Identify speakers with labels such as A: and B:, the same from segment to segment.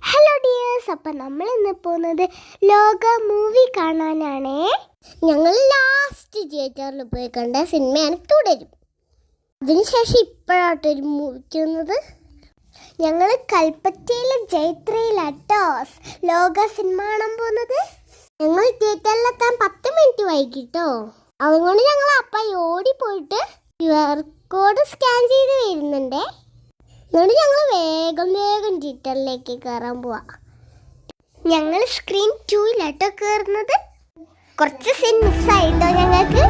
A: Hello dears, അപ്പം നമ്മൾ ഇന്ന് പോകുന്നത് ലോക മൂവി കാണാനാണേ. ഞങ്ങൾ ലാസ്റ്റ് തിയേറ്ററിൽ പോയി കണ്ട സിനിമയാണ് തുടരും. അതിനുശേഷം ഇപ്പോഴാട്ടൊരു മൂവിക്ക് വന്നത്. ഞങ്ങൾ കൽപ്പറ്റയിലെ ജൈത്രയിലാട്ടോ ലോക സിനിമ കാണാൻ പോകുന്നത്. ഞങ്ങൾ തിയേറ്ററിലെത്താൻ 10 മിനിറ്റ് വൈകിട്ടോ. അതുകൊണ്ട് ഞങ്ങൾ അപ്പം ഓടിപ്പോയിട്ട് QR കോഡ് സ്കാൻ ചെയ്ത് വരുന്നുണ്ടേ. അതുകൊണ്ട് ഞങ്ങൾ വേഗം തിയേറ്ററിലേക്ക് കയറാൻ പോവാ. ഞങ്ങൾ സ്ക്രീൻ 2-ലാട്ടോ കയറുന്നത്. കുറച്ച് സീൻ മിസ്സായിട്ടോ ഞങ്ങൾക്ക്.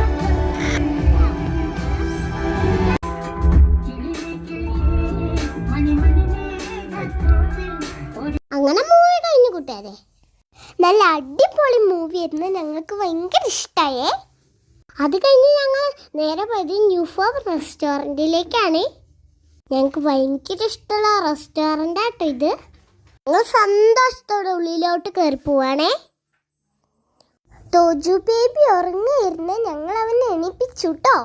A: അങ്ങനെ മൂവി കഴിഞ്ഞു കൂട്ടുകാരെ. നല്ല അടിപൊളി മൂവി ആയിരുന്നു. ഞങ്ങൾക്ക് ഭയങ്കര ഇഷ്ടമായേ. അത് കഴിഞ്ഞ് ഞങ്ങൾ നേരെ പോയത് ന്യൂ ഫോം റെസ്റ്റോറൻറ്റിലേക്കാണ്. ഞങ്ങൾക്ക് ഭയങ്കര ഇഷ്ടമുള്ള റെസ്റ്റോറൻ്റ് ആട്ടോ ഇത്. ഞങ്ങൾ സന്തോഷത്തോടെ ഉള്ളിലോട്ട് കയറി പോവാണേ. തോജു ബേബി ഉറങ്ങിയിരുന്ന് ഞങ്ങൾ അവനെ എണീപ്പിച്ചു കേട്ടോ.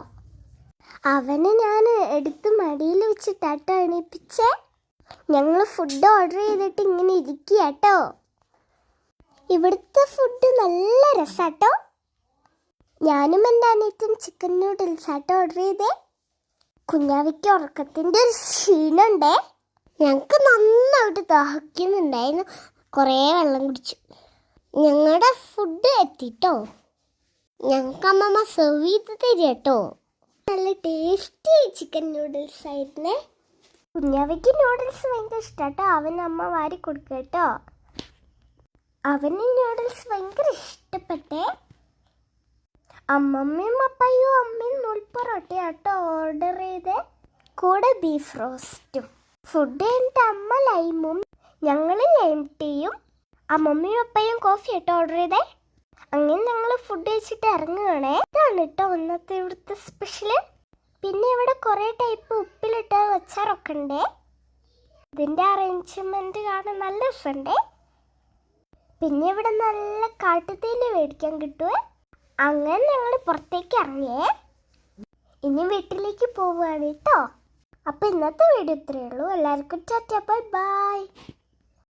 A: അവനെ ഞാൻ എടുത്ത് മടിയിൽ വെച്ചിട്ടാട്ടോ എണീപ്പിച്ചേ. ഞങ്ങൾ ഫുഡ് ഓർഡർ ചെയ്തിട്ട് ഇങ്ങനെ ഇരിക്കുക കേട്ടോ. ഇവിടുത്തെ ഫുഡ് നല്ല രസാട്ടോ. ഞാനും എൻ്റെ അനിയത്തും ചിക്കൻ നൂഡിൽസ് ആട്ടോ ഓർഡർ ചെയ്തേ. കുഞ്ഞാവിക്ക് ഉറക്കത്തിൻ്റെ ഒരു ക്ഷീണമുണ്ടേ. ഞങ്ങൾക്ക് നന്നായിട്ട് ദാഹിക്കുന്നുണ്ടായിരുന്നു. കുറേ വെള്ളം കുടിച്ചു. ഞങ്ങളുടെ ഫുഡ് എത്തിട്ടോ. ഞങ്ങൾക്ക് അമ്മമ്മ സെർവ് ചെയ്ത് തരും കേട്ടോ. നല്ല ടേസ്റ്റി ചിക്കൻ നൂഡിൽസ് ആയിരുന്നേ. കുഞ്ഞാവിക്ക് നൂഡിൽസ് ഭയങ്കര ഇഷ്ടമാട്ടോ. അവന് അമ്മ വാരി കൊടുക്കുക കേട്ടോ. അവന് നൂഡിൽസ് ഭയങ്കര ഇഷ്ടപ്പെട്ടേ. അമ്മമ്മയും അപ്പയും അമ്മയും നൂൽപ്പൊറോട്ടയാട്ടോ ഓർഡർ ചെയ്ത്, കൂടെ ബീഫ് റോസ്റ്റും. ഫുഡ് കഴിഞ്ഞിട്ട് അമ്മ ലൈമും ഞങ്ങൾ ലൈം ടീയും അമ്മമ്മയും അപ്പയും കോഫി ആട്ടോ ഓർഡർ ചെയ്തേ. അങ്ങനെ ഞങ്ങൾ ഫുഡ് കഴിച്ചിട്ട് ഇറങ്ങുകയാണേ. ഇതാണ് കേട്ടോ ഇന്നത്തെ ഇവിടുത്തെ സ്പെഷ്യല്. പിന്നെ ഇവിടെ കുറേ ടൈപ്പ് ഉപ്പിലിട്ട അച്ചാറൊക്കെ ഉണ്ടേ. ഇതിൻ്റെ അറേഞ്ച്മെൻറ്റ് കാണാൻ നല്ല രസമുണ്ടേ. പിന്നെ ഇവിടെ നല്ല കാട്ടുതേയില മേടിക്കാൻ കിട്ടുമേ. അങ്ങനെ ഞങ്ങൾ പുറത്തേക്ക് ഇറങ്ങിയേ. ഇനി വീട്ടിലേക്ക് പോവുകയാണ് കേട്ടോ. അപ്പോൾ ഇന്നത്തെ വീഡിയോ ഇത്രയേ ഉള്ളൂ. എല്ലാവർക്കും ടാറ്റാ, ബൈ ബൈ.